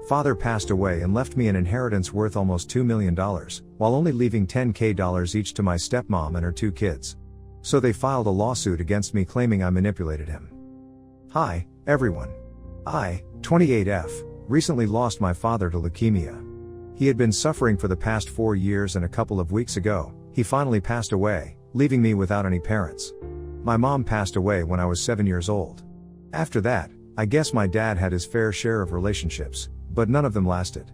Father passed away and left me an inheritance worth almost $2 million, while only leaving $10,000 each to my stepmom and her 2 kids. So they filed a lawsuit against me claiming I manipulated him. Hi, everyone. I, 28F, recently lost my father to leukemia. He had been suffering for the past 4 years, and a couple of weeks ago, he finally passed away, leaving me without any parents. My mom passed away when I was 7 years old. After that, I guess my dad had his fair share of relationships, but none of them lasted.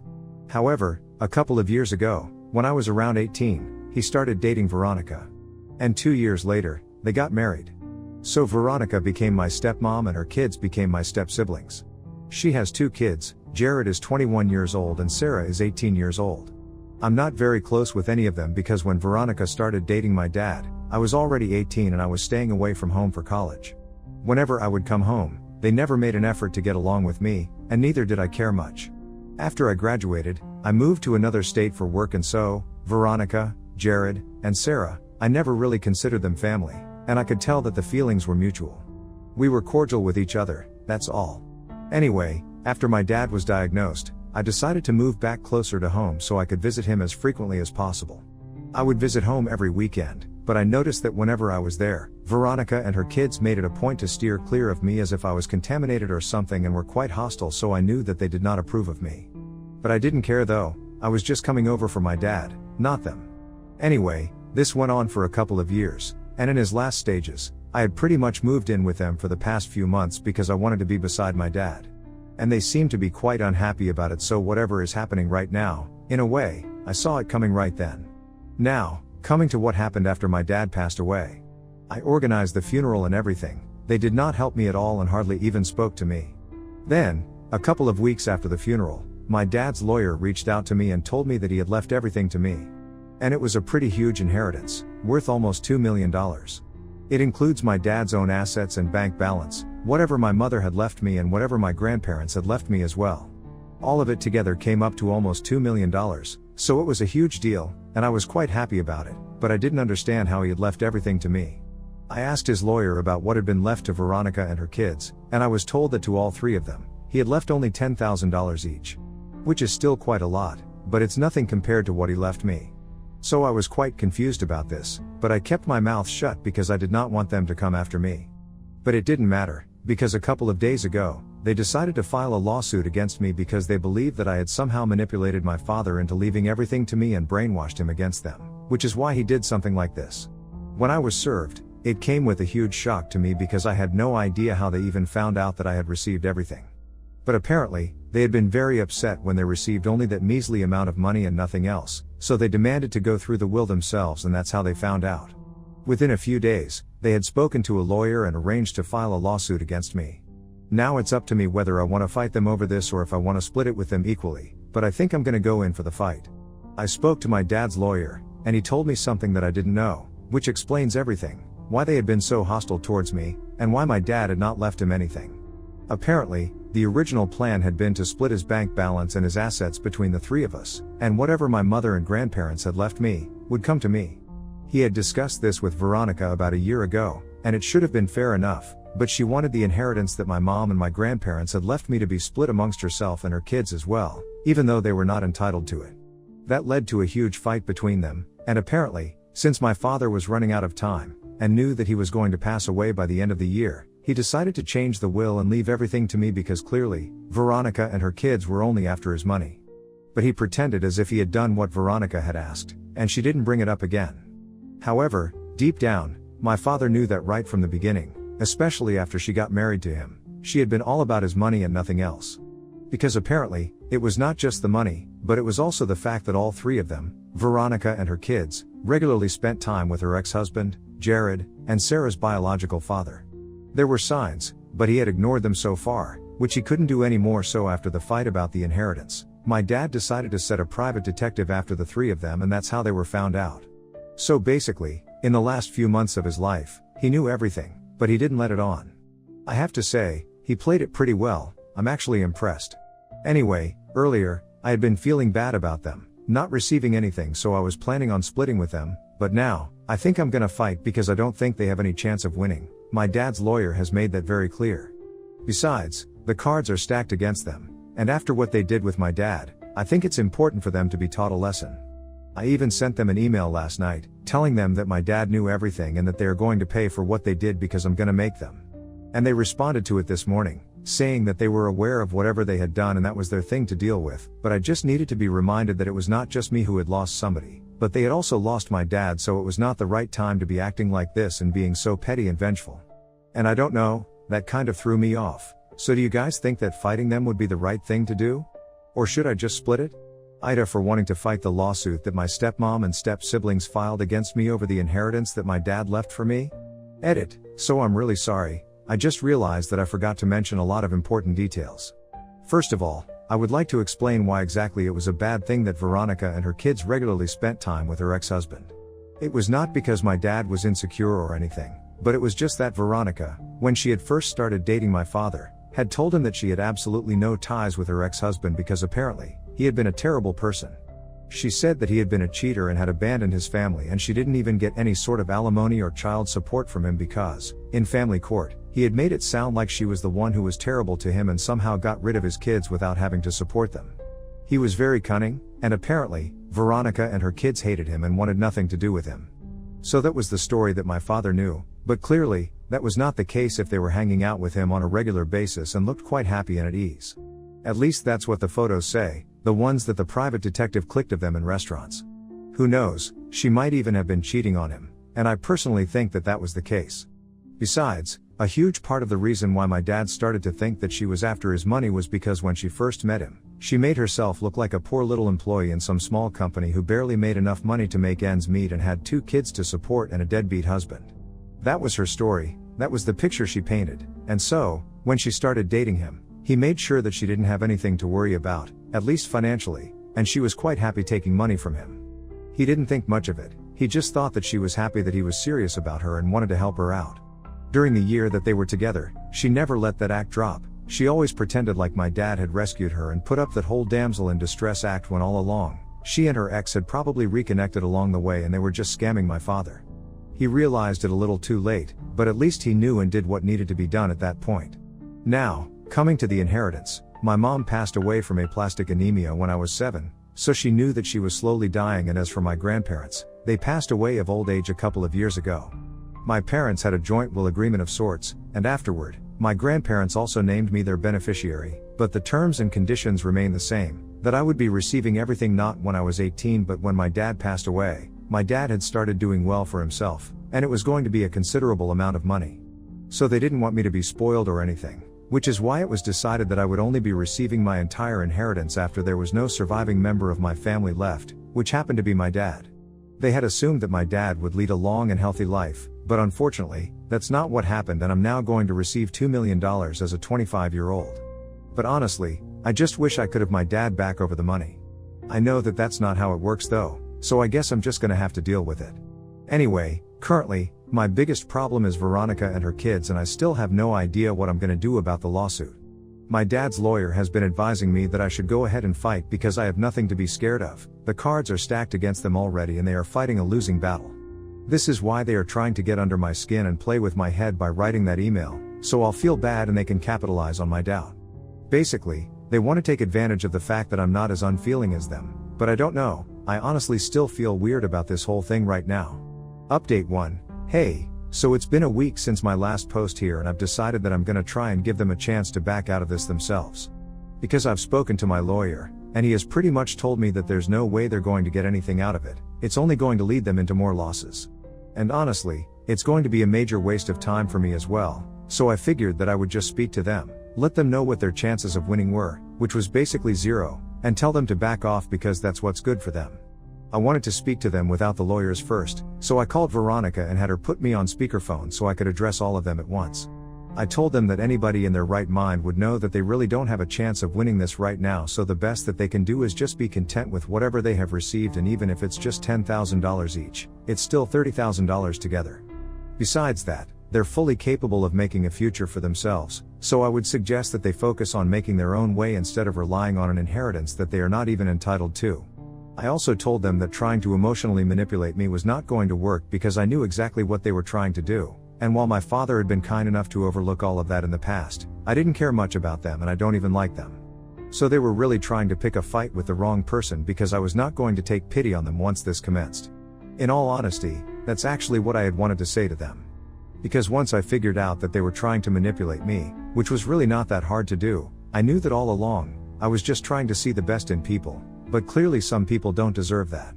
However, a couple of years ago, when I was around 18, he started dating Veronica. And 2 years later, they got married. So Veronica became my stepmom and her kids became my step-siblings. She has 2 kids, Jared is 21 years old and Sarah is 18 years old. I'm not very close with any of them because when Veronica started dating my dad, I was already 18 and I was staying away from home for college. Whenever I would come home, they never made an effort to get along with me, and neither did I care much. After I graduated, I moved to another state for work, and so, Veronica, Jared, and Sarah, I never really considered them family, and I could tell that the feelings were mutual. We were cordial with each other, that's all. Anyway, after my dad was diagnosed, I decided to move back closer to home so I could visit him as frequently as possible. I would visit home every weekend, but I noticed that whenever I was there, Veronica and her kids made it a point to steer clear of me as if I was contaminated or something and were quite hostile, so I knew that they did not approve of me. But I didn't care though, I was just coming over for my dad, not them. Anyway, this went on for a couple of years, and in his last stages, I had pretty much moved in with them for the past few months because I wanted to be beside my dad. And they seemed to be quite unhappy about it, so whatever is happening right now, in a way, I saw it coming right then. Now, coming to what happened after my dad passed away. I organized the funeral and everything, they did not help me at all and hardly even spoke to me. Then, a couple of weeks after the funeral, my dad's lawyer reached out to me and told me that he had left everything to me. And it was a pretty huge inheritance, worth almost $2 million. It includes my dad's own assets and bank balance, whatever my mother had left me and whatever my grandparents had left me as well. All of it together came up to almost $2 million, so it was a huge deal, and I was quite happy about it, but I didn't understand how he had left everything to me. I asked his lawyer about what had been left to Veronica and her kids, and I was told that to all 3 of them, he had left only $10,000 each. Which is still quite a lot, but it's nothing compared to what he left me. So I was quite confused about this, but I kept my mouth shut because I did not want them to come after me. But it didn't matter, because a couple of days ago, they decided to file a lawsuit against me because they believed that I had somehow manipulated my father into leaving everything to me and brainwashed him against them, which is why he did something like this. When I was served, it came with a huge shock to me because I had no idea how they even found out that I had received everything. But apparently, they had been very upset when they received only that measly amount of money and nothing else, so they demanded to go through the will themselves, and that's how they found out. Within a few days, they had spoken to a lawyer and arranged to file a lawsuit against me. Now it's up to me whether I want to fight them over this or if I want to split it with them equally, but I think I'm gonna go in for the fight. I spoke to my dad's lawyer, and he told me something that I didn't know, which explains everything, why they had been so hostile towards me, and why my dad had not left him anything. Apparently, the original plan had been to split his bank balance and his assets between the 3 of us, and whatever my mother and grandparents had left me, would come to me. He had discussed this with Veronica about a year ago, and it should have been fair enough, but she wanted the inheritance that my mom and my grandparents had left me to be split amongst herself and her kids as well, even though they were not entitled to it. That led to a huge fight between them, and apparently, since my father was running out of time, and knew that he was going to pass away by the end of the year, he decided to change the will and leave everything to me because clearly, Veronica and her kids were only after his money. But he pretended as if he had done what Veronica had asked, and she didn't bring it up again. However, deep down, my father knew that right from the beginning, especially after she got married to him, she had been all about his money and nothing else. Because apparently, it was not just the money, but it was also the fact that all 3 of them, Veronica and her kids, regularly spent time with her ex-husband, Jared, and Sarah's biological father. There were signs, but he had ignored them so far, which he couldn't do any more, so after the fight about the inheritance, my dad decided to set a private detective after the 3 of them, and that's how they were found out. So basically, in the last few months of his life, he knew everything, but he didn't let it on. I have to say, he played it pretty well, I'm actually impressed. Anyway, earlier, I had been feeling bad about them, not receiving anything, so I was planning on splitting with them, but now, I think I'm gonna fight because I don't think they have any chance of winning. My dad's lawyer has made that very clear. Besides, the cards are stacked against them, And after what they did with my dad, I think it's important for them to be taught a lesson. I even sent them an email last night, telling them that my dad knew everything and that they are going to pay for what they did because I'm gonna make them. And they responded to it this morning, saying that they were aware of whatever they had done and that was their thing to deal with, but I just needed to be reminded that it was not just me who had lost somebody, but they had also lost my dad, so it was not the right time to be acting like this and being so petty and vengeful. And I don't know, that kind of threw me off. So do you guys think that fighting them would be the right thing to do? Or should I just split it? Ida for wanting to fight the lawsuit that my stepmom and step-siblings filed against me over the inheritance that my dad left for me? Edit. So I'm really sorry, I just realized that I forgot to mention a lot of important details. First of all, I would like to explain why exactly it was a bad thing that Veronica and her kids regularly spent time with her ex-husband. It was not because my dad was insecure or anything, but it was just that Veronica, when she had first started dating my father, had told him that she had absolutely no ties with her ex-husband because apparently, he had been a terrible person. She said that he had been a cheater and had abandoned his family, and she didn't even get any sort of alimony or child support from him because, in family court, he had made it sound like she was the one who was terrible to him and somehow got rid of his kids without having to support them. He was very cunning, and apparently, Veronica and her kids hated him and wanted nothing to do with him. So that was the story that my father knew, but clearly, that was not the case if they were hanging out with him on a regular basis and looked quite happy and at ease. At least that's what the photos say, the ones that the private detective clicked of them in restaurants. Who knows, she might even have been cheating on him, and I personally think that that was the case. Besides, a huge part of the reason why my dad started to think that she was after his money was because when she first met him, she made herself look like a poor little employee in some small company who barely made enough money to make ends meet and had 2 kids to support and a deadbeat husband. That was her story, that was the picture she painted, and so, when she started dating him, he made sure that she didn't have anything to worry about, at least financially, and she was quite happy taking money from him. He didn't think much of it, he just thought that she was happy that he was serious about her and wanted to help her out. During the year that they were together, she never let that act drop. She always pretended like my dad had rescued her and put up that whole damsel in distress act when all along, she and her ex had probably reconnected along the way and they were just scamming my father. He realized it a little too late, but at least he knew and did what needed to be done at that point. Now, coming to the inheritance, my mom passed away from aplastic anemia when I was 7, so she knew that she was slowly dying, and as for my grandparents, they passed away of old age a couple of years ago. My parents had a joint will agreement of sorts, and afterward, my grandparents also named me their beneficiary, but the terms and conditions remain the same, that I would be receiving everything not when I was 18 but when my dad passed away. My dad had started doing well for himself, and it was going to be a considerable amount of money. So they didn't want me to be spoiled or anything, which is why it was decided that I would only be receiving my entire inheritance after there was no surviving member of my family left, which happened to be my dad. They had assumed that my dad would lead a long and healthy life, but unfortunately, that's not what happened, and I'm now going to receive $2 million as a 25-year-old. But honestly, I just wish I could have my dad back over the money. I know that that's not how it works though, so I guess I'm just gonna have to deal with it. Anyway, currently, my biggest problem is Veronica and her kids, and I still have no idea what I'm gonna do about the lawsuit. My dad's lawyer has been advising me that I should go ahead and fight because I have nothing to be scared of. The cards are stacked against them already and they are fighting a losing battle. This is why they are trying to get under my skin and play with my head by writing that email, so I'll feel bad and they can capitalize on my doubt. Basically, they want to take advantage of the fact that I'm not as unfeeling as them, but I don't know, I honestly still feel weird about this whole thing right now. Update 1. Hey, so it's been a week since my last post here and I've decided that I'm gonna try and give them a chance to back out of this themselves. Because I've spoken to my lawyer, and he has pretty much told me that there's no way they're going to get anything out of it, it's only going to lead them into more losses. And honestly, it's going to be a major waste of time for me as well, so I figured that I would just speak to them, let them know what their chances of winning were, which was basically 0, and tell them to back off because that's what's good for them. I wanted to speak to them without the lawyers first, so I called Veronica and had her put me on speakerphone so I could address all of them at once. I told them that anybody in their right mind would know that they really don't have a chance of winning this right now, so the best that they can do is just be content with whatever they have received, and even if it's just $10,000 each, it's still $30,000 together. Besides that, they're fully capable of making a future for themselves, so I would suggest that they focus on making their own way instead of relying on an inheritance that they are not even entitled to. I also told them that trying to emotionally manipulate me was not going to work because I knew exactly what they were trying to do, and while my father had been kind enough to overlook all of that in the past, I didn't care much about them and I don't even like them. So they were really trying to pick a fight with the wrong person because I was not going to take pity on them once this commenced. In all honesty, that's actually what I had wanted to say to them. Because once I figured out that they were trying to manipulate me, which was really not that hard to do, I knew that all along, I was just trying to see the best in people, but clearly some people don't deserve that.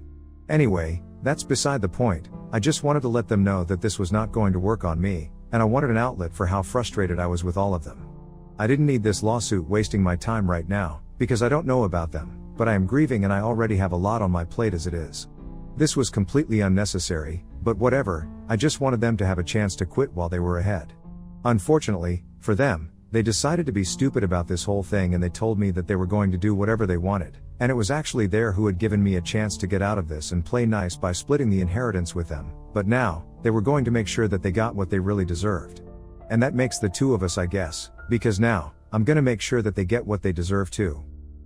Anyway, that's beside the point. I just wanted to let them know that this was not going to work on me, and I wanted an outlet for how frustrated I was with all of them. I didn't need this lawsuit wasting my time right now, because I don't know about them, but I am grieving and I already have a lot on my plate as it is. This was completely unnecessary, but whatever, I just wanted them to have a chance to quit while they were ahead. Unfortunately, for them, they decided to be stupid about this whole thing and they told me that they were going to do whatever they wanted, and it was actually they who had given me a chance to get out of this and play nice by splitting the inheritance with them, but now, they were going to make sure that they got what they really deserved. And that makes the two of us, I guess, because now, I'm gonna make sure that they get what they deserve too.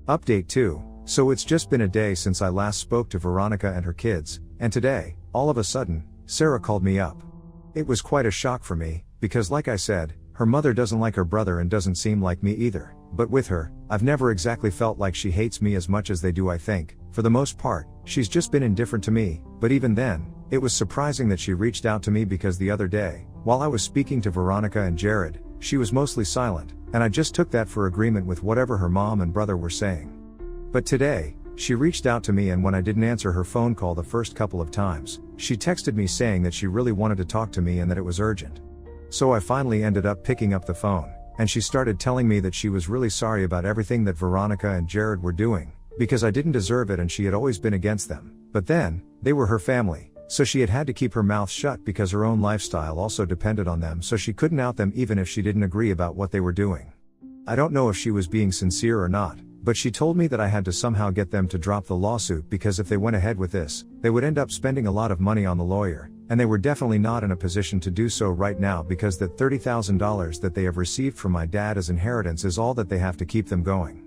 Update 2. So it's just been a day since I last spoke to Veronica and her kids, and today, all of a sudden, Sarah called me up. It was quite a shock for me, because like I said, her mother doesn't like her brother and doesn't seem like me either, but with her, I've never exactly felt like she hates me as much as they do. I think, for the most part, she's just been indifferent to me, but even then, it was surprising that she reached out to me because the other day, while I was speaking to Veronica and Jared, she was mostly silent, and I just took that for agreement with whatever her mom and brother were saying. But today, she reached out to me and when I didn't answer her phone call the first couple of times, she texted me saying that she really wanted to talk to me and that it was urgent. So I finally ended up picking up the phone, and she started telling me that she was really sorry about everything that Veronica and Jared were doing, because I didn't deserve it and she had always been against them, but then, they were her family, so she had to keep her mouth shut because her own lifestyle also depended on them, so she couldn't out them even if she didn't agree about what they were doing. I don't know if she was being sincere or not, but she told me that I had to somehow get them to drop the lawsuit because if they went ahead with this, they would end up spending a lot of money on the lawyer, and they were definitely not in a position to do so right now because that $30,000 that they have received from my dad as inheritance is all that they have to keep them going.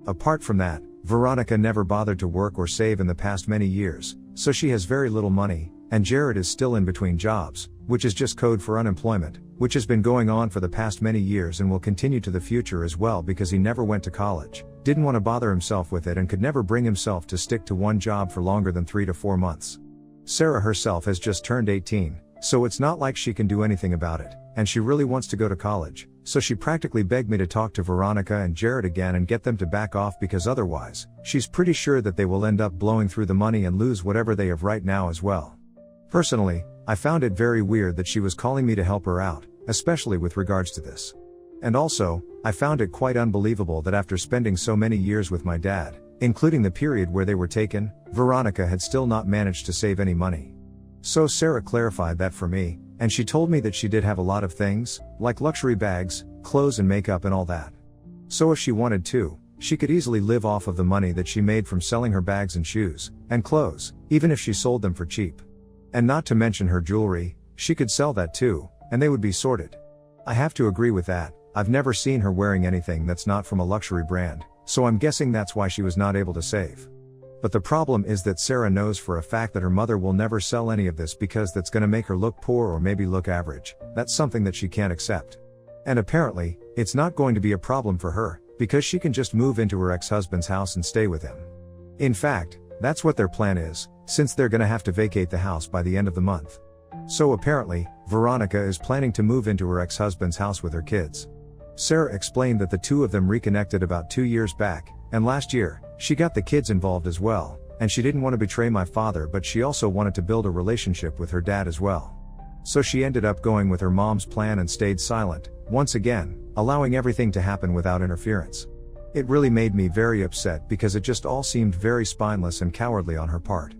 Apart from that, Veronica never bothered to work or save in the past many years, so she has very little money, and Jared is still in between jobs, which is just code for unemployment, which has been going on for the past many years and will continue to the future as well because he never went to college, didn't want to bother himself with it and could never bring himself to stick to one job for longer than 3 to 4 months. Sarah herself has just turned 18, so it's not like she can do anything about it, and she really wants to go to college, so she practically begged me to talk to Veronica and Jared again and get them to back off because otherwise, she's pretty sure that they will end up blowing through the money and lose whatever they have right now as well. Personally, I found it very weird that she was calling me to help her out, especially with regards to this. And also, I found it quite unbelievable that after spending so many years with my dad, including the period where they were taken, Veronica had still not managed to save any money. So Sarah clarified that for me, and she told me that she did have a lot of things, like luxury bags, clothes and makeup and all that. So if she wanted to, she could easily live off of the money that she made from selling her bags and shoes, and clothes, even if she sold them for cheap. And not to mention her jewelry, she could sell that too, and they would be sorted. I have to agree with that. I've never seen her wearing anything that's not from a luxury brand, so I'm guessing that's why she was not able to save. But the problem is that Sarah knows for a fact that her mother will never sell any of this because that's gonna make her look poor or maybe look average. That's something that she can't accept. And apparently, it's not going to be a problem for her, because she can just move into her ex-husband's house and stay with him. In fact, that's what their plan is, since they're gonna have to vacate the house by the end of the month. So apparently, Veronica is planning to move into her ex-husband's house with her kids. Sarah explained that the two of them reconnected about 2 years back, and last year, she got the kids involved as well, and she didn't want to betray my father, but she also wanted to build a relationship with her dad as well. So she ended up going with her mom's plan and stayed silent, once again, allowing everything to happen without interference. It really made me very upset because it just all seemed very spineless and cowardly on her part.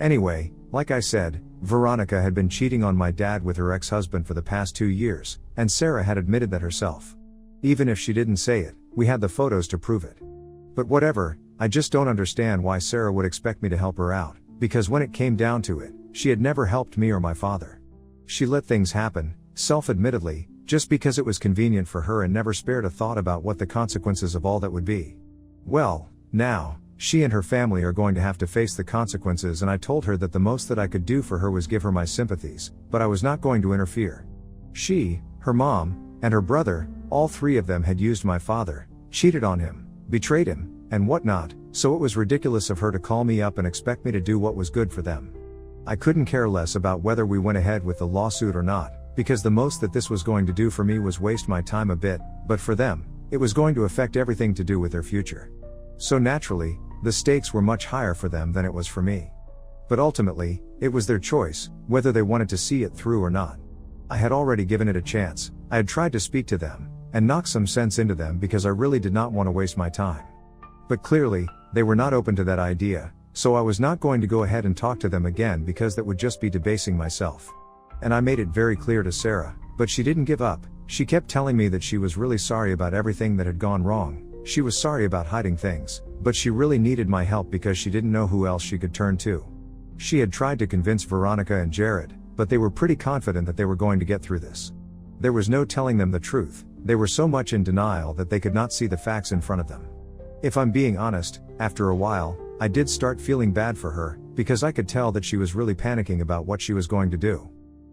Anyway, like I said, Veronica had been cheating on my dad with her ex-husband for the past 2 years, and Sarah had admitted that herself. Even if she didn't say it, we had the photos to prove it. But whatever, I just don't understand why Sarah would expect me to help her out, because when it came down to it, she had never helped me or my father. She let things happen, self-admittedly, just because it was convenient for her and never spared a thought about what the consequences of all that would be. Well, now, she and her family are going to have to face the consequences, and I told her that the most that I could do for her was give her my sympathies, but I was not going to interfere. She, her mom, and her brother, all three of them had used my father, cheated on him, betrayed him, and whatnot, so it was ridiculous of her to call me up and expect me to do what was good for them. I couldn't care less about whether we went ahead with the lawsuit or not, because the most that this was going to do for me was waste my time a bit, but for them, it was going to affect everything to do with their future. So naturally, the stakes were much higher for them than it was for me. But ultimately, it was their choice, whether they wanted to see it through or not. I had already given it a chance. I had tried to speak to them, and knock some sense into them because I really did not want to waste my time. But clearly, they were not open to that idea, so I was not going to go ahead and talk to them again because that would just be debasing myself. And I made it very clear to Sarah, but she didn't give up. She kept telling me that she was really sorry about everything that had gone wrong. She was sorry about hiding things, but she really needed my help because she didn't know who else she could turn to. She had tried to convince Veronica and Jared, but they were pretty confident that they were going to get through this. There was no telling them the truth. They were so much in denial that they could not see the facts in front of them. If I'm being honest, after a while, I did start feeling bad for her, because I could tell that she was really panicking about what she was going to do.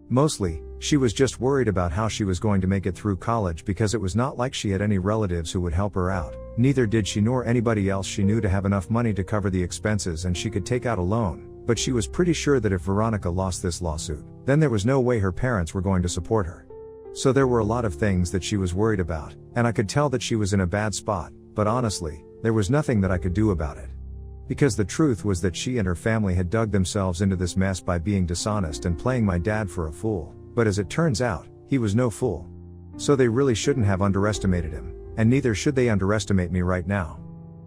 Mostly, she was just worried about how she was going to make it through college because it was not like she had any relatives who would help her out, neither did she nor anybody else she knew to have enough money to cover the expenses and she could take out a loan, but she was pretty sure that if Veronica lost this lawsuit, then there was no way her parents were going to support her. So there were a lot of things that she was worried about, and I could tell that she was in a bad spot, but honestly, there was nothing that I could do about it. Because the truth was that she and her family had dug themselves into this mess by being dishonest and playing my dad for a fool, but as it turns out, he was no fool. So they really shouldn't have underestimated him, and neither should they underestimate me right now.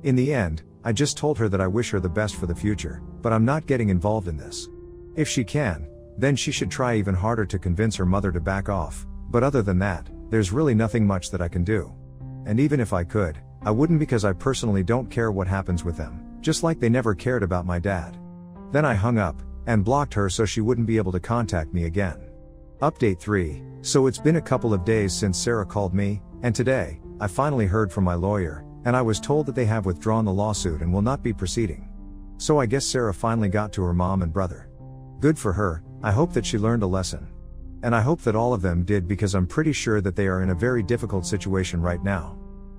In the end, I just told her that I wish her the best for the future, but I'm not getting involved in this. If she can, then she should try even harder to convince her mother to back off, but other than that, there's really nothing much that I can do. And even if I could, I wouldn't because I personally don't care what happens with them, just like they never cared about my dad. Then I hung up, and blocked her so she wouldn't be able to contact me again. Update 3, so it's been a couple of days since Sarah called me, and today, I finally heard from my lawyer, and I was told that they have withdrawn the lawsuit and will not be proceeding. So I guess Sarah finally got to her mom and brother. Good for her. I hope that she learned a lesson. And I hope that all of them did because I'm pretty sure that they are in a very difficult situation right now.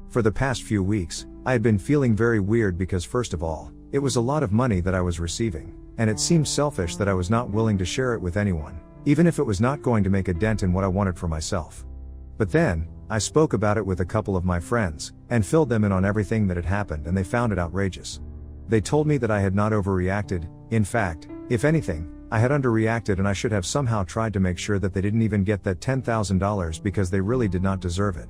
For the past few weeks, I had been feeling very weird because first of all, it was a lot of money that I was receiving, and it seemed selfish that I was not willing to share it with anyone, even if it was not going to make a dent in what I wanted for myself. But then, I spoke about it with a couple of my friends, and filled them in on everything that had happened and they found it outrageous. They told me that I had not overreacted. In fact, if anything, I had underreacted and I should have somehow tried to make sure that they didn't even get that $10,000 because they really did not deserve it.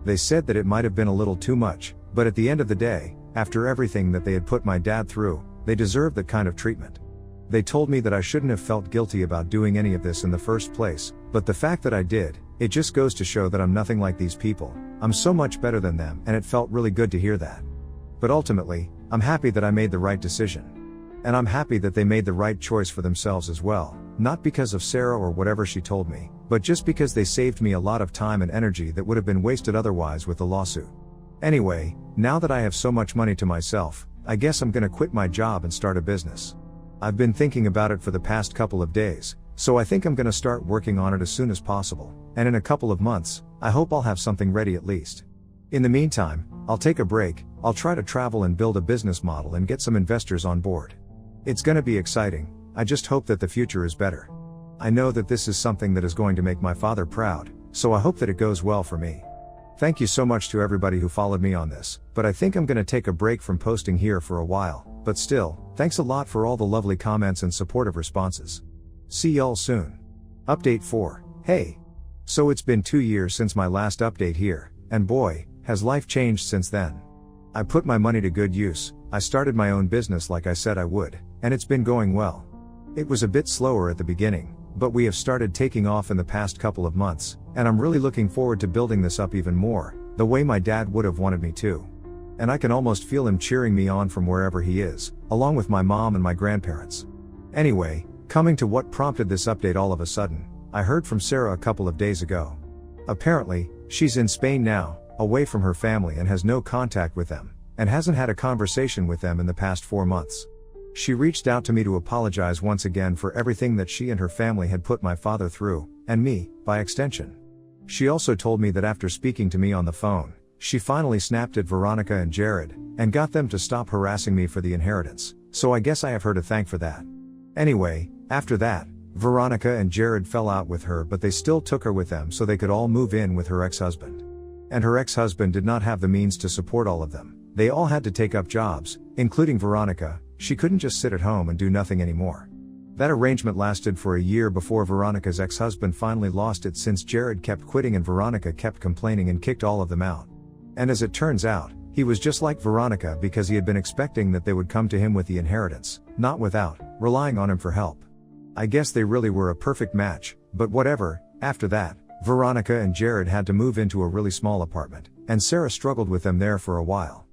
They said that it might have been a little too much, but at the end of the day, after everything that they had put my dad through, they deserved that kind of treatment. They told me that I shouldn't have felt guilty about doing any of this in the first place, but the fact that I did, it just goes to show that I'm nothing like these people. I'm so much better than them, and it felt really good to hear that. But ultimately, I'm happy that I made the right decision. And I'm happy that they made the right choice for themselves as well, not because of Sarah or whatever she told me, but just because they saved me a lot of time and energy that would have been wasted otherwise with the lawsuit. Anyway, now that I have so much money to myself, I guess I'm gonna quit my job and start a business. I've been thinking about it for the past couple of days, so I think I'm gonna start working on it as soon as possible, and in a couple of months, I hope I'll have something ready at least. In the meantime, I'll take a break, I'll try to travel and build a business model and get some investors on board. It's gonna be exciting, I just hope that the future is better. I know that this is something that is going to make my father proud, so I hope that it goes well for me. Thank you so much to everybody who followed me on this, but I think I'm gonna take a break from posting here for a while, but still, thanks a lot for all the lovely comments and supportive responses. See y'all soon. Update 4, hey. So it's been 2 years since my last update here, and boy, has life changed since then. I put my money to good use, I started my own business like I said I would, and it's been going well. It was a bit slower at the beginning, but we have started taking off in the past couple of months, and I'm really looking forward to building this up even more, the way my dad would have wanted me to. And I can almost feel him cheering me on from wherever he is, along with my mom and my grandparents. Anyway, coming to what prompted this update all of a sudden, I heard from Sarah a couple of days ago. Apparently, she's in Spain now, away from her family and has no contact with them, and hasn't had a conversation with them in the past 4 months. She reached out to me to apologize once again for everything that she and her family had put my father through, and me, by extension. She also told me that after speaking to me on the phone, She finally snapped at Veronica and Jared, and got them to stop harassing me for the inheritance, so I guess I have her to thank for that. Anyway, after that, Veronica and Jared fell out with her, but they still took her with them so they could all move in with her ex-husband. And her ex-husband did not have the means to support all of them. They all had to take up jobs, including Veronica. She couldn't just sit at home and do nothing anymore. That arrangement lasted for a year before Veronica's ex-husband finally lost it, since Jared kept quitting and Veronica kept complaining and kicked all of them out. And as it turns out, he was just like Veronica, because he had been expecting that they would come to him with the inheritance, not without relying on him for help. I guess they really were a perfect match, but whatever. After that, Veronica and Jared had to move into a really small apartment, and Sarah struggled with them there for a while.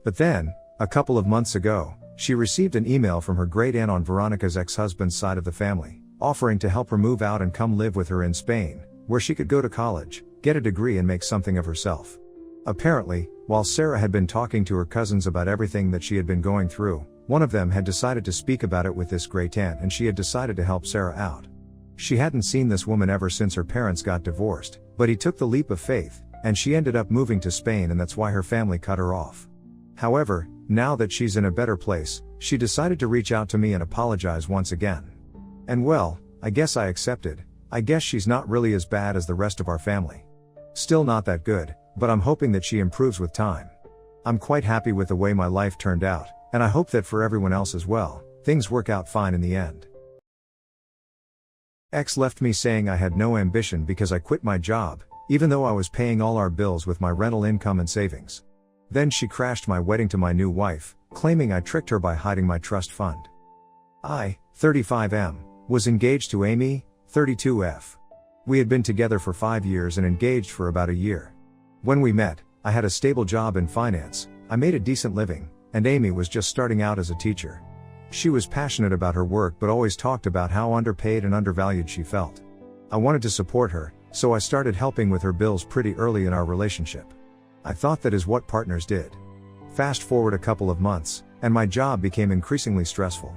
But then, a couple of months ago, she received an email from her great aunt on Veronica's ex-husband's side of the family, offering to help her move out and come live with her in Spain, where she could go to college, get a degree and make something of herself. Apparently, while Sarah had been talking to her cousins about everything that she had been going through, one of them had decided to speak about it with this great aunt, and she had decided to help Sarah out. She hadn't seen this woman ever since her parents got divorced, but he took the leap of faith, and she ended up moving to Spain, and that's why her family cut her off. However, now that she's in a better place, she decided to reach out to me and apologize once again. And well, I guess I accepted. I guess she's not really as bad as the rest of our family. Still not that good, but I'm hoping that she improves with time. I'm quite happy with the way my life turned out, and I hope that for everyone else as well, things work out fine in the end. Ex left me saying I had no ambition because I quit my job, even though I was paying all our bills with my rental income and savings. Then she crashed my wedding to my new wife, claiming I tricked her by hiding my trust fund. I, 35M, was engaged to Amy, 32F. We had been together for 5 years and engaged for about a year. When we met, I had a stable job in finance, I made a decent living, and Amy was just starting out as a teacher. She was passionate about her work but always talked about how underpaid and undervalued she felt. I wanted to support her, so I started helping with her bills pretty early in our relationship. I thought that is what partners did. Fast forward a couple of months, and my job became increasingly stressful.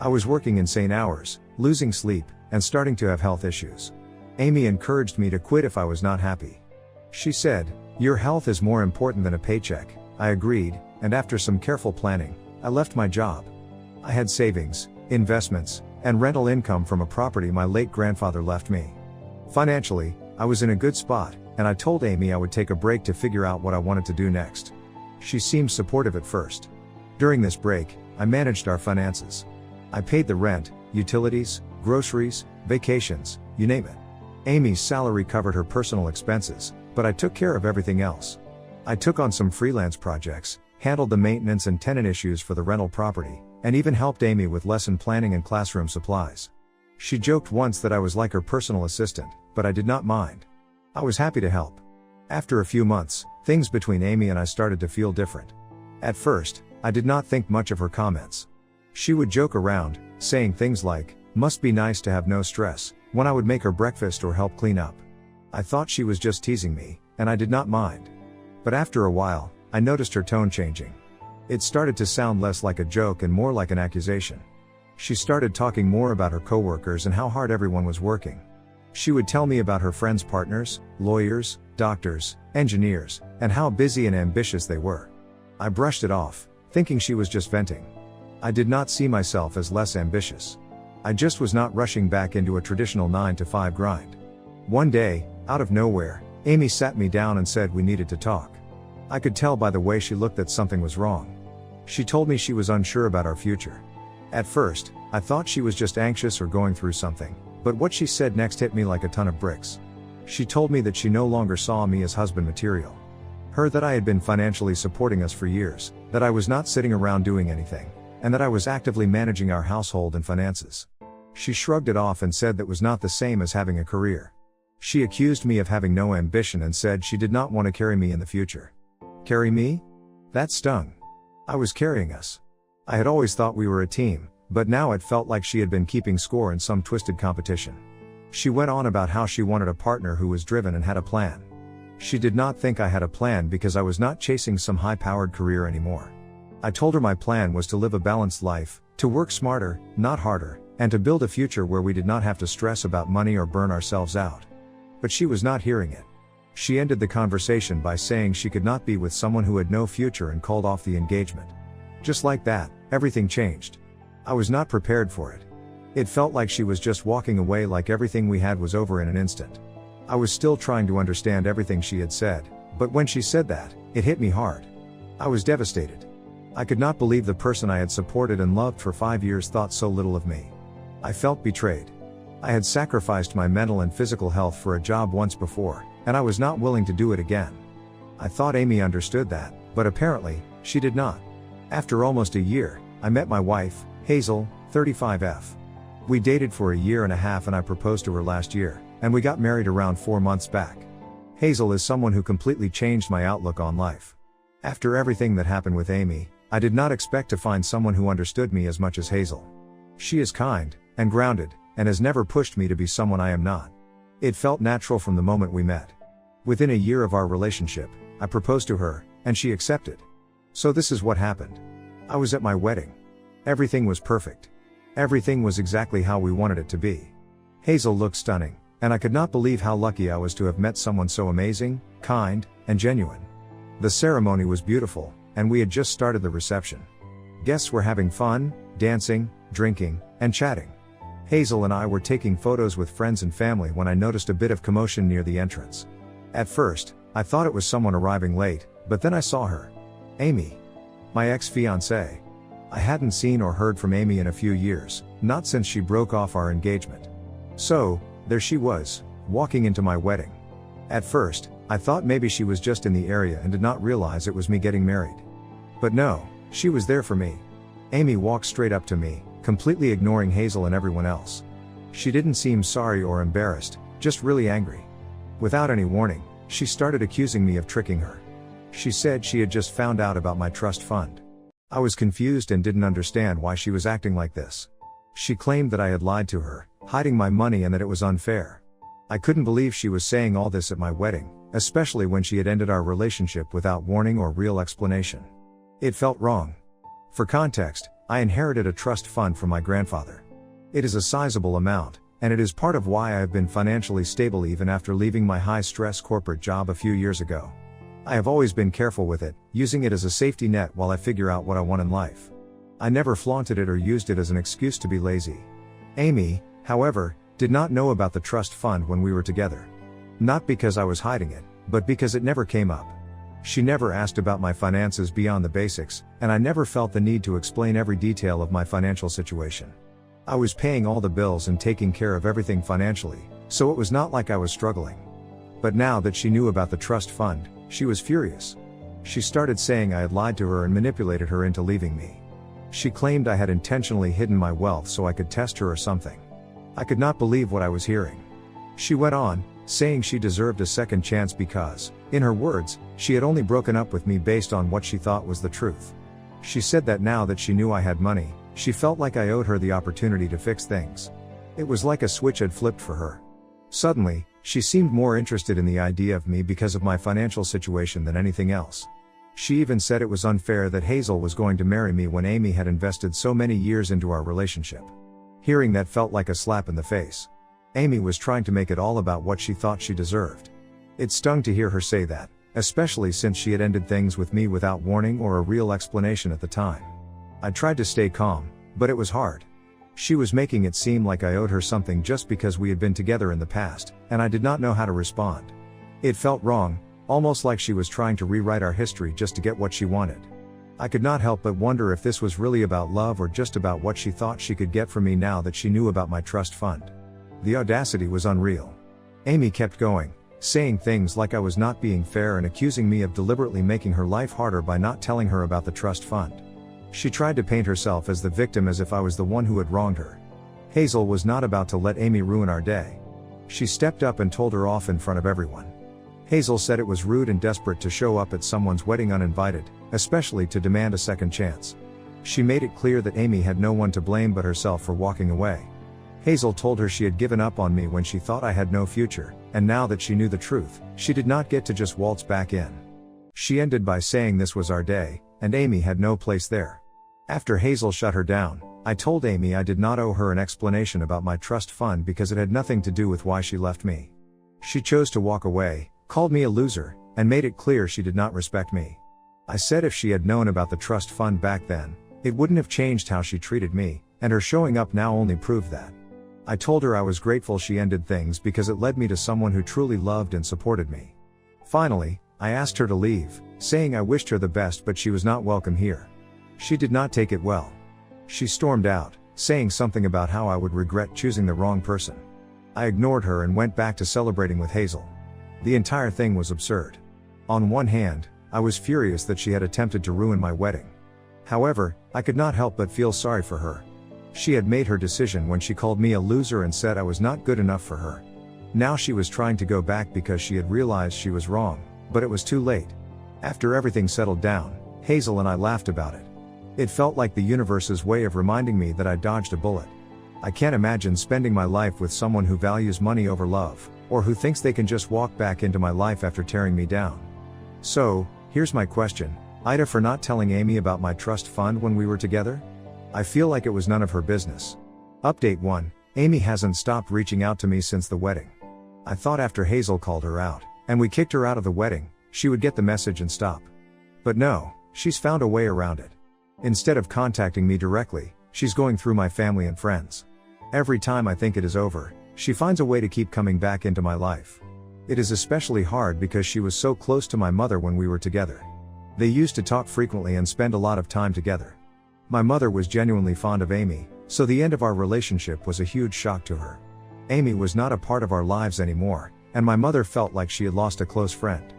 I was working insane hours, losing sleep, and starting to have health issues. Amy encouraged me to quit if I was not happy. She said, "Your health is more important than a paycheck." I agreed, and after some careful planning, I left my job. I had savings, investments, and rental income from a property my late grandfather left me. Financially, I was in a good spot, and I told Amy I would take a break to figure out what I wanted to do next. She seemed supportive at first. During this break, I managed our finances. I paid the rent, utilities, groceries, vacations, you name it. Amy's salary covered her personal expenses, but I took care of everything else. I took on some freelance projects, handled the maintenance and tenant issues for the rental property, and even helped Amy with lesson planning and classroom supplies. She joked once that I was like her personal assistant, but I did not mind. I was happy to help. After a few months, things between Amy and I started to feel different. At first, I did not think much of her comments. She would joke around, saying things like, "Must be nice to have no stress," when I would make her breakfast or help clean up. I thought she was just teasing me, and I did not mind. But after a while, I noticed her tone changing. It started to sound less like a joke and more like an accusation. She started talking more about her coworkers and how hard everyone was working. She would tell me about her friends' partners, lawyers, doctors, engineers, and how busy and ambitious they were. I brushed it off, thinking she was just venting. I did not see myself as less ambitious. I just was not rushing back into a traditional 9-to-5 grind. One day, out of nowhere, Amy sat me down and said we needed to talk. I could tell by the way she looked that something was wrong. She told me she was unsure about our future. At first, I thought she was just anxious or going through something, but what she said next hit me like a ton of bricks. She told me that she no longer saw me as husband material. Her that I had been financially supporting us for years, that I was not sitting around doing anything, and that I was actively managing our household and finances. She shrugged it off and said that was not the same as having a career. She accused me of having no ambition and said she did not want to carry me in the future. Carry me? That stung. I was carrying us. I had always thought we were a team, but now it felt like she had been keeping score in some twisted competition. She went on about how she wanted a partner who was driven and had a plan. She did not think I had a plan because I was not chasing some high-powered career anymore. I told her my plan was to live a balanced life, to work smarter, not harder, and to build a future where we did not have to stress about money or burn ourselves out. But she was not hearing it. She ended the conversation by saying she could not be with someone who had no future and called off the engagement. Just like that, everything changed. I was not prepared for it. It felt like she was just walking away, like everything we had was over in an instant. I was still trying to understand everything she had said, but when she said that, it hit me hard. I was devastated. I could not believe the person I had supported and loved for 5 years thought so little of me. I felt betrayed. I had sacrificed my mental and physical health for a job once before, and I was not willing to do it again. I thought Amy understood that, but apparently, she did not. After almost a year, I met my wife, Hazel, 35F. We dated for a year and a half and I proposed to her last year, and we got married around 4 months back. Hazel is someone who completely changed my outlook on life. After everything that happened with Amy, I did not expect to find someone who understood me as much as Hazel. She is kind, and grounded, and has never pushed me to be someone I am not. It felt natural from the moment we met. Within a year of our relationship, I proposed to her, and she accepted. So this is what happened. I was at my wedding. Everything was perfect. Everything was exactly how we wanted it to be. Hazel looked stunning, and I could not believe how lucky I was to have met someone so amazing, kind, and genuine. The ceremony was beautiful, and we had just started the reception. Guests were having fun, dancing, drinking, and chatting. Hazel and I were taking photos with friends and family when I noticed a bit of commotion near the entrance. At first, I thought it was someone arriving late, but then I saw her. Amy. My ex-fiancée. I hadn't seen or heard from Amy in a few years, not since she broke off our engagement. So, there she was, walking into my wedding. At first, I thought maybe she was just in the area and did not realize it was me getting married. But no, she was there for me. Amy walked straight up to me, completely ignoring Hazel and everyone else. She didn't seem sorry or embarrassed, just really angry. Without any warning, she started accusing me of tricking her. She said she had just found out about my trust fund. I was confused and didn't understand why she was acting like this. She claimed that I had lied to her, hiding my money, and that it was unfair. I couldn't believe she was saying all this at my wedding, especially when she had ended our relationship without warning or real explanation. It felt wrong. For context, I inherited a trust fund from my grandfather. It is a sizable amount, and it is part of why I have been financially stable even after leaving my high-stress corporate job a few years ago. I have always been careful with it, using it as a safety net while I figure out what I want in life. I never flaunted it or used it as an excuse to be lazy. Amy, however, did not know about the trust fund when we were together. Not because I was hiding it, but because it never came up. She never asked about my finances beyond the basics, and I never felt the need to explain every detail of my financial situation. I was paying all the bills and taking care of everything financially, so it was not like I was struggling. But now that she knew about the trust fund, she was furious. She started saying I had lied to her and manipulated her into leaving me. She claimed I had intentionally hidden my wealth so I could test her or something. I could not believe what I was hearing. She went on, saying she deserved a second chance because, in her words, she had only broken up with me based on what she thought was the truth. She said that now that she knew I had money, she felt like I owed her the opportunity to fix things. It was like a switch had flipped for her. Suddenly, she seemed more interested in the idea of me because of my financial situation than anything else. She even said it was unfair that Hazel was going to marry me when Amy had invested so many years into our relationship. Hearing that felt like a slap in the face. Amy was trying to make it all about what she thought she deserved. It stung to hear her say that, especially since she had ended things with me without warning or a real explanation at the time. I tried to stay calm, but it was hard. She was making it seem like I owed her something just because we had been together in the past, and I did not know how to respond. It felt wrong, almost like she was trying to rewrite our history just to get what she wanted. I could not help but wonder if this was really about love or just about what she thought she could get from me now that she knew about my trust fund. The audacity was unreal. Amy kept going, saying things like I was not being fair and accusing me of deliberately making her life harder by not telling her about the trust fund. She tried to paint herself as the victim as if I was the one who had wronged her. Hazel was not about to let Amy ruin our day. She stepped up and told her off in front of everyone. Hazel said it was rude and desperate to show up at someone's wedding uninvited, especially to demand a second chance. She made it clear that Amy had no one to blame but herself for walking away. Hazel told her she had given up on me when she thought I had no future, and now that she knew the truth, she did not get to just waltz back in. She ended by saying this was our day, and Amy had no place there. After Hazel shut her down, I told Amy I did not owe her an explanation about my trust fund because it had nothing to do with why she left me. She chose to walk away, Called me a loser, and made it clear she did not respect me. I said if she had known about the trust fund back then, it wouldn't have changed how she treated me, and her showing up now only proved that. I told her I was grateful she ended things because it led me to someone who truly loved and supported me. Finally, I asked her to leave, saying I wished her the best but she was not welcome here. She did not take it well. She stormed out, saying something about how I would regret choosing the wrong person. I ignored her and went back to celebrating with Hazel. The entire thing was absurd. On one hand, I was furious that she had attempted to ruin my wedding. However, I could not help but feel sorry for her. She had made her decision when she called me a loser and said I was not good enough for her. Now she was trying to go back because she had realized she was wrong, but it was too late. After everything settled down, Hazel and I laughed about it. It felt like the universe's way of reminding me that I dodged a bullet. I can't imagine spending my life with someone who values money over love, or who thinks they can just walk back into my life after tearing me down. So, here's my question, Ida, for not telling Amy about my trust fund when we were together? I feel like it was none of her business. Update 1, Amy hasn't stopped reaching out to me since the wedding. I thought after Hazel called her out, and we kicked her out of the wedding, she would get the message and stop. But no, she's found a way around it. Instead of contacting me directly, she's going through my family and friends. Every time I think it is over, she finds a way to keep coming back into my life. It is especially hard because she was so close to my mother when we were together. They used to talk frequently and spend a lot of time together. My mother was genuinely fond of Amy, so the end of our relationship was a huge shock to her. Amy was not a part of our lives anymore, and my mother felt like she had lost a close friend.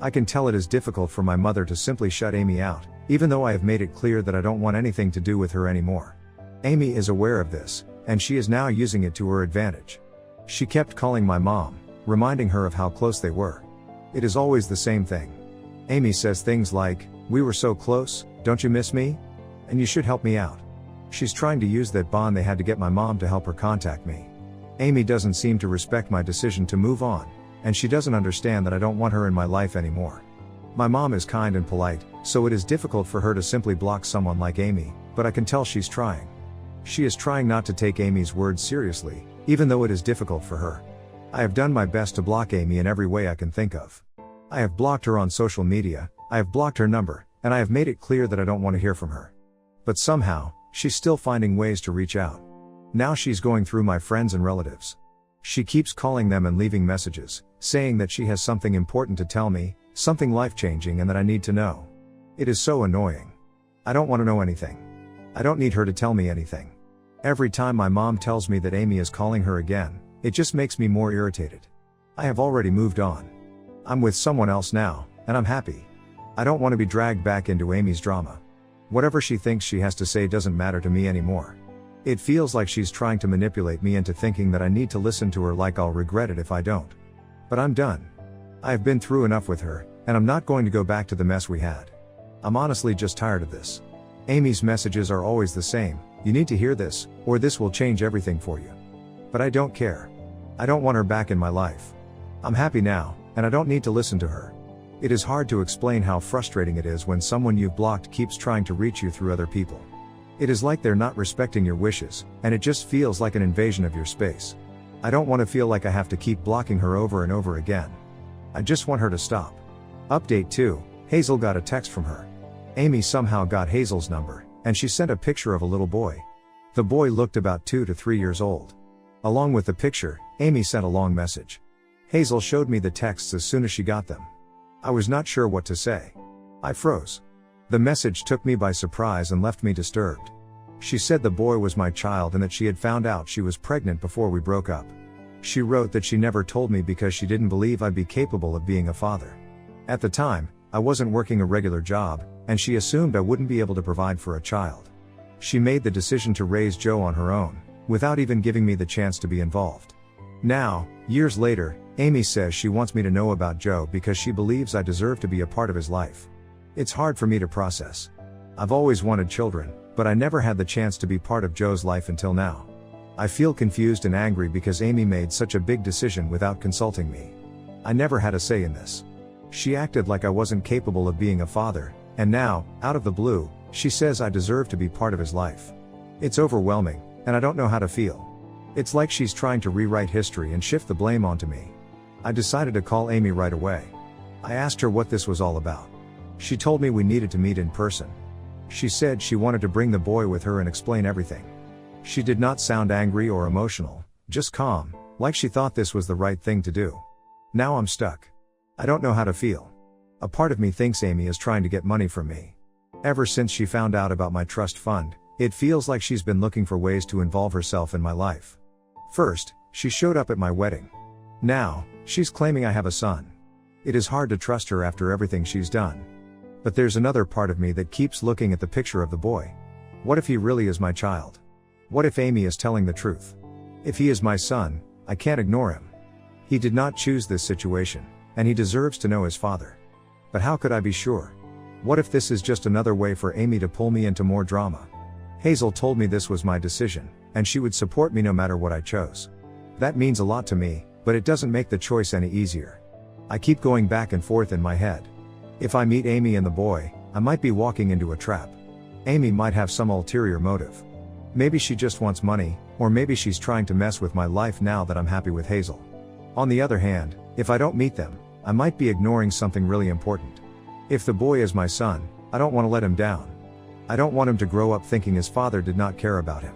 I can tell it is difficult for my mother to simply shut Amy out, even though I have made it clear that I don't want anything to do with her anymore. Amy is aware of this, and she is now using it to her advantage. She kept calling my mom, reminding her of how close they were. It is always the same thing. Amy says things like, "We were so close, don't you miss me? And you should help me out." She's trying to use that bond they had to get my mom to help her contact me. Amy doesn't seem to respect my decision to move on, and she doesn't understand that I don't want her in my life anymore. My mom is kind and polite, so it is difficult for her to simply block someone like Amy, but I can tell she's trying. She is trying not to take Amy's words seriously, even though it is difficult for her. I have done my best to block Amy in every way I can think of. I have blocked her on social media, I have blocked her number, and I have made it clear that I don't want to hear from her. But somehow, she's still finding ways to reach out. Now she's going through my friends and relatives. She keeps calling them and leaving messages, saying that she has something important to tell me, something life-changing, and that I need to know. It is so annoying. I don't want to know anything. I don't need her to tell me anything. Every time my mom tells me that Amy is calling her again, it just makes me more irritated. I have already moved on. I'm with someone else now, and I'm happy. I don't want to be dragged back into Amy's drama. Whatever she thinks she has to say doesn't matter to me anymore. It feels like she's trying to manipulate me into thinking that I need to listen to her, like I'll regret it if I don't. But I'm done. I have been through enough with her, and I'm not going to go back to the mess we had. I'm honestly just tired of this. Amy's messages are always the same, "You need to hear this, or this will change everything for you." But I don't care. I don't want her back in my life. I'm happy now, and I don't need to listen to her. It is hard to explain how frustrating it is when someone you've blocked keeps trying to reach you through other people. It is like they're not respecting your wishes, and it just feels like an invasion of your space. I don't want to feel like I have to keep blocking her over and over again. I just want her to stop. Update 2, Hazel got a text from her. Amy somehow got Hazel's number, and she sent a picture of a little boy. The boy looked about 2 to 3 years old. Along with the picture, Amy sent a long message. Hazel showed me the texts as soon as she got them. I was not sure what to say. I froze. The message took me by surprise and left me disturbed. She said the boy was my child and that she had found out she was pregnant before we broke up. She wrote that she never told me because she didn't believe I'd be capable of being a father. At the time, I wasn't working a regular job, and she assumed I wouldn't be able to provide for a child. She made the decision to raise Joe on her own, without even giving me the chance to be involved. Now, years later, Amy says she wants me to know about Joe because she believes I deserve to be a part of his life. It's hard for me to process. I've always wanted children, but I never had the chance to be part of Joe's life until now. I feel confused and angry because Amy made such a big decision without consulting me. I never had a say in this. She acted like I wasn't capable of being a father, and now, out of the blue, she says I deserve to be part of his life. It's overwhelming, and I don't know how to feel. It's like she's trying to rewrite history and shift the blame onto me. I decided to call Amy right away. I asked her what this was all about. She told me we needed to meet in person. She said she wanted to bring the boy with her and explain everything. She did not sound angry or emotional, just calm, like she thought this was the right thing to do. Now I'm stuck. I don't know how to feel. A part of me thinks Amy is trying to get money from me. Ever since she found out about my trust fund, it feels like she's been looking for ways to involve herself in my life. First, she showed up at my wedding. Now, she's claiming I have a son. It is hard to trust her after everything she's done. But there's another part of me that keeps looking at the picture of the boy. What if he really is my child? What if Amy is telling the truth? If he is my son, I can't ignore him. He did not choose this situation, and he deserves to know his father. But how could I be sure? What if this is just another way for Amy to pull me into more drama? Hazel told me this was my decision, and she would support me no matter what I chose. That means a lot to me, but it doesn't make the choice any easier. I keep going back and forth in my head. If I meet Amy and the boy, I might be walking into a trap. Amy might have some ulterior motive. Maybe she just wants money, or maybe she's trying to mess with my life now that I'm happy with Hazel. On the other hand, if I don't meet them, I might be ignoring something really important. If the boy is my son, I don't want to let him down. I don't want him to grow up thinking his father did not care about him.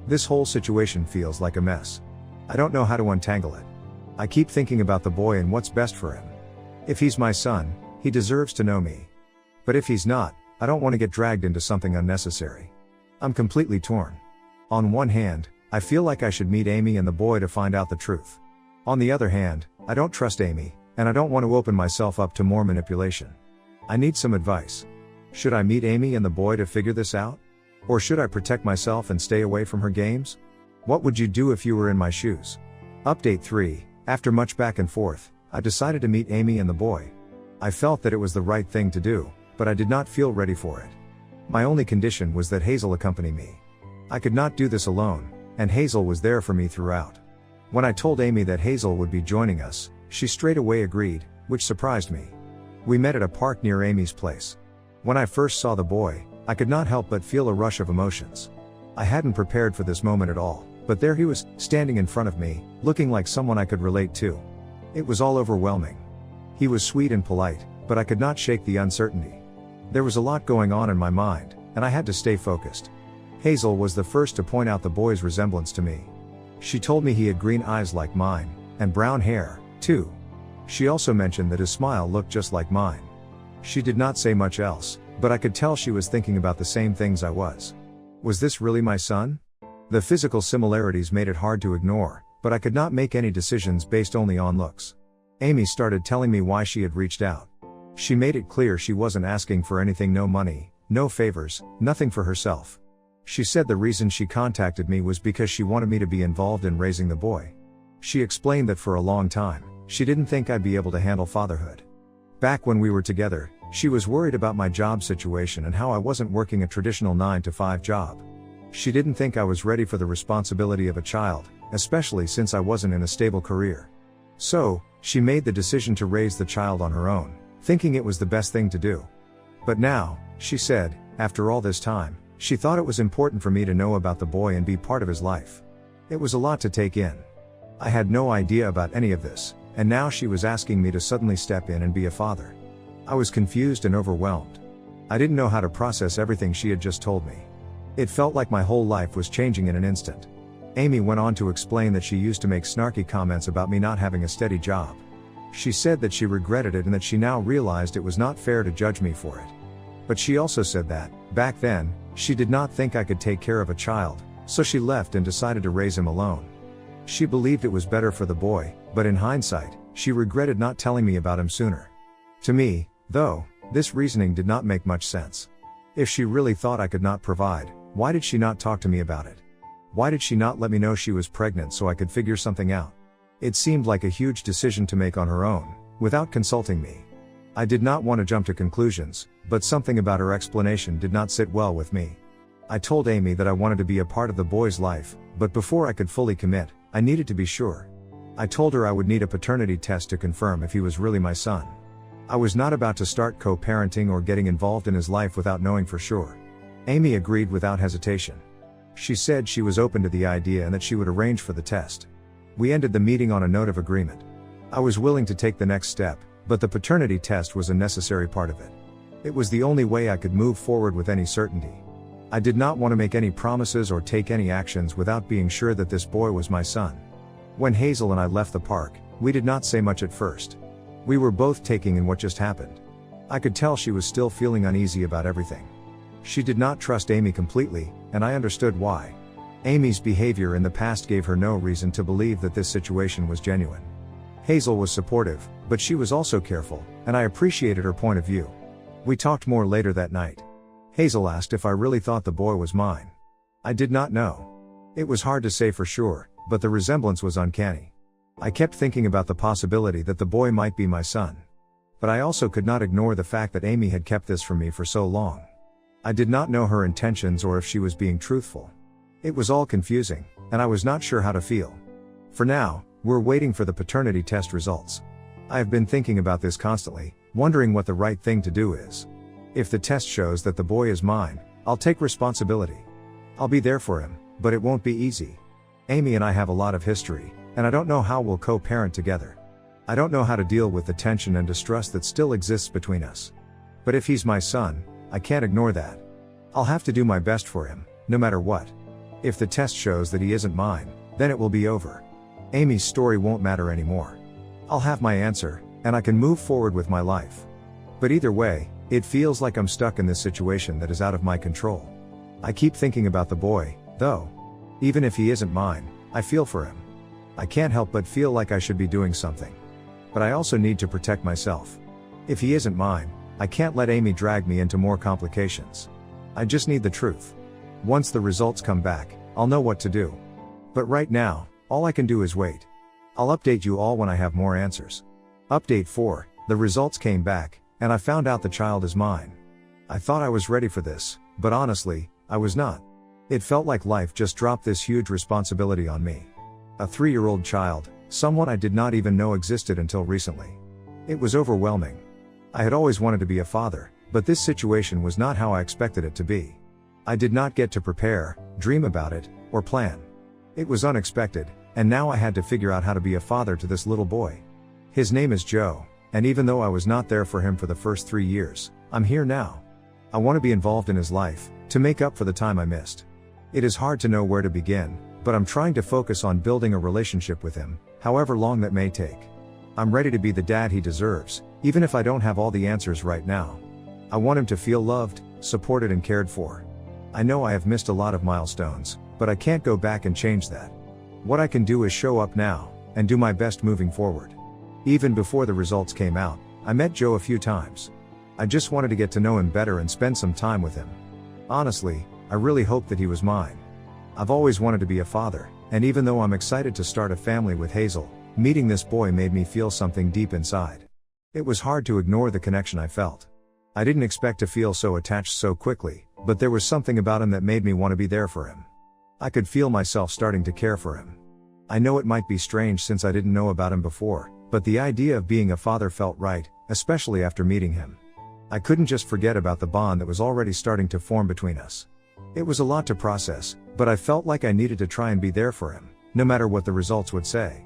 This whole situation feels like a mess. I don't know how to untangle it. I keep thinking about the boy and what's best for him. If he's my son, he deserves to know me. But if he's not, I don't want to get dragged into something unnecessary. I'm completely torn. On one hand, I feel like I should meet Amy and the boy to find out the truth. On the other hand, I don't trust Amy, and I don't want to open myself up to more manipulation. I need some advice. Should I meet Amy and the boy to figure this out? Or should I protect myself and stay away from her games? What would you do if you were in my shoes? Update 3. After much back and forth, I decided to meet Amy and the boy. I felt that it was the right thing to do, but I did not feel ready for it. My only condition was that Hazel accompany me. I could not do this alone, and Hazel was there for me throughout. When I told Amy that Hazel would be joining us, she straight away agreed, which surprised me. We met at a park near Amy's place. When I first saw the boy, I could not help but feel a rush of emotions. I hadn't prepared for this moment at all, but there he was, standing in front of me, looking like someone I could relate to. It was all overwhelming. He was sweet and polite, but I could not shake the uncertainty. There was a lot going on in my mind, and I had to stay focused. Hazel was the first to point out the boy's resemblance to me. She told me he had green eyes like mine, and brown hair, too. She also mentioned that his smile looked just like mine. She did not say much else, but I could tell she was thinking about the same things I was. Was this really my son? The physical similarities made it hard to ignore, but I could not make any decisions based only on looks. Amy started telling me why she had reached out. She made it clear she wasn't asking for anything, no money, no favors, nothing for herself. She said the reason she contacted me was because she wanted me to be involved in raising the boy. She explained that for a long time, she didn't think I'd be able to handle fatherhood. Back when we were together, she was worried about my job situation and how I wasn't working a traditional 9-to-5 job. She didn't think I was ready for the responsibility of a child, especially since I wasn't in a stable career. So, she made the decision to raise the child on her own, thinking it was the best thing to do. But now, she said, after all this time, she thought it was important for me to know about the boy and be part of his life. It was a lot to take in. I had no idea about any of this, and now she was asking me to suddenly step in and be a father. I was confused and overwhelmed. I didn't know how to process everything she had just told me. It felt like my whole life was changing in an instant. Amy went on to explain that she used to make snarky comments about me not having a steady job. She said that she regretted it and that she now realized it was not fair to judge me for it. But she also said that, back then, she did not think I could take care of a child, so she left and decided to raise him alone. She believed it was better for the boy, but in hindsight, she regretted not telling me about him sooner. To me, though, this reasoning did not make much sense. If she really thought I could not provide, why did she not talk to me about it? Why did she not let me know she was pregnant so I could figure something out? It seemed like a huge decision to make on her own, without consulting me. I did not want to jump to conclusions, but something about her explanation did not sit well with me. I told Amy that I wanted to be a part of the boy's life, but before I could fully commit, I needed to be sure. I told her I would need a paternity test to confirm if he was really my son. I was not about to start co-parenting or getting involved in his life without knowing for sure. Amy agreed without hesitation. She said she was open to the idea and that she would arrange for the test. We ended the meeting on a note of agreement. I was willing to take the next step, but the paternity test was a necessary part of it. It was the only way I could move forward with any certainty. I did not want to make any promises or take any actions without being sure that this boy was my son. When Hazel and I left the park, we did not say much at first. We were both taking in what just happened. I could tell she was still feeling uneasy about everything. She did not trust Amy completely, and I understood why. Amy's behavior in the past gave her no reason to believe that this situation was genuine. Hazel was supportive, but she was also careful, and I appreciated her point of view. We talked more later that night. Hazel asked if I really thought the boy was mine. I did not know. It was hard to say for sure, but the resemblance was uncanny. I kept thinking about the possibility that the boy might be my son. But I also could not ignore the fact that Amy had kept this from me for so long. I did not know her intentions or if she was being truthful. It was all confusing, and I was not sure how to feel. For now, we're waiting for the paternity test results. I have been thinking about this constantly, wondering what the right thing to do is. If the test shows that the boy is mine, I'll take responsibility. I'll be there for him, but it won't be easy. Amy and I have a lot of history, and I don't know how we'll co-parent together. I don't know how to deal with the tension and distrust that still exists between us. But if he's my son, I can't ignore that. I'll have to do my best for him, no matter what. If the test shows that he isn't mine, then it will be over. Amy's story won't matter anymore. I'll have my answer, and I can move forward with my life. But either way, it feels like I'm stuck in this situation that is out of my control. I keep thinking about the boy, though. Even if he isn't mine, I feel for him. I can't help but feel like I should be doing something. But I also need to protect myself. If he isn't mine, I can't let Amy drag me into more complications. I just need the truth. Once the results come back, I'll know what to do. But right now, all I can do is wait. I'll update you all when I have more answers. Update 4, the results came back, and I found out the child is mine. I thought I was ready for this, but honestly, I was not. It felt like life just dropped this huge responsibility on me. A 3-year-old child, someone I did not even know existed until recently. It was overwhelming. I had always wanted to be a father, but this situation was not how I expected it to be. I did not get to prepare, dream about it, or plan. It was unexpected, and now I had to figure out how to be a father to this little boy. His name is Joe, and even though I was not there for him for the first 3 years, I'm here now. I want to be involved in his life, to make up for the time I missed. It is hard to know where to begin, but I'm trying to focus on building a relationship with him, however long that may take. I'm ready to be the dad he deserves, even if I don't have all the answers right now. I want him to feel loved, supported and cared for. I know I have missed a lot of milestones, but I can't go back and change that. What I can do is show up now, and do my best moving forward. Even before the results came out, I met Joe a few times. I just wanted to get to know him better and spend some time with him. Honestly, I really hoped that he was mine. I've always wanted to be a father, and even though I'm excited to start a family with Hazel, meeting this boy made me feel something deep inside. It was hard to ignore the connection I felt. I didn't expect to feel so attached so quickly, but there was something about him that made me want to be there for him. I could feel myself starting to care for him. I know it might be strange since I didn't know about him before, but the idea of being a father felt right, especially after meeting him. I couldn't just forget about the bond that was already starting to form between us. It was a lot to process, but I felt like I needed to try and be there for him, no matter what the results would say.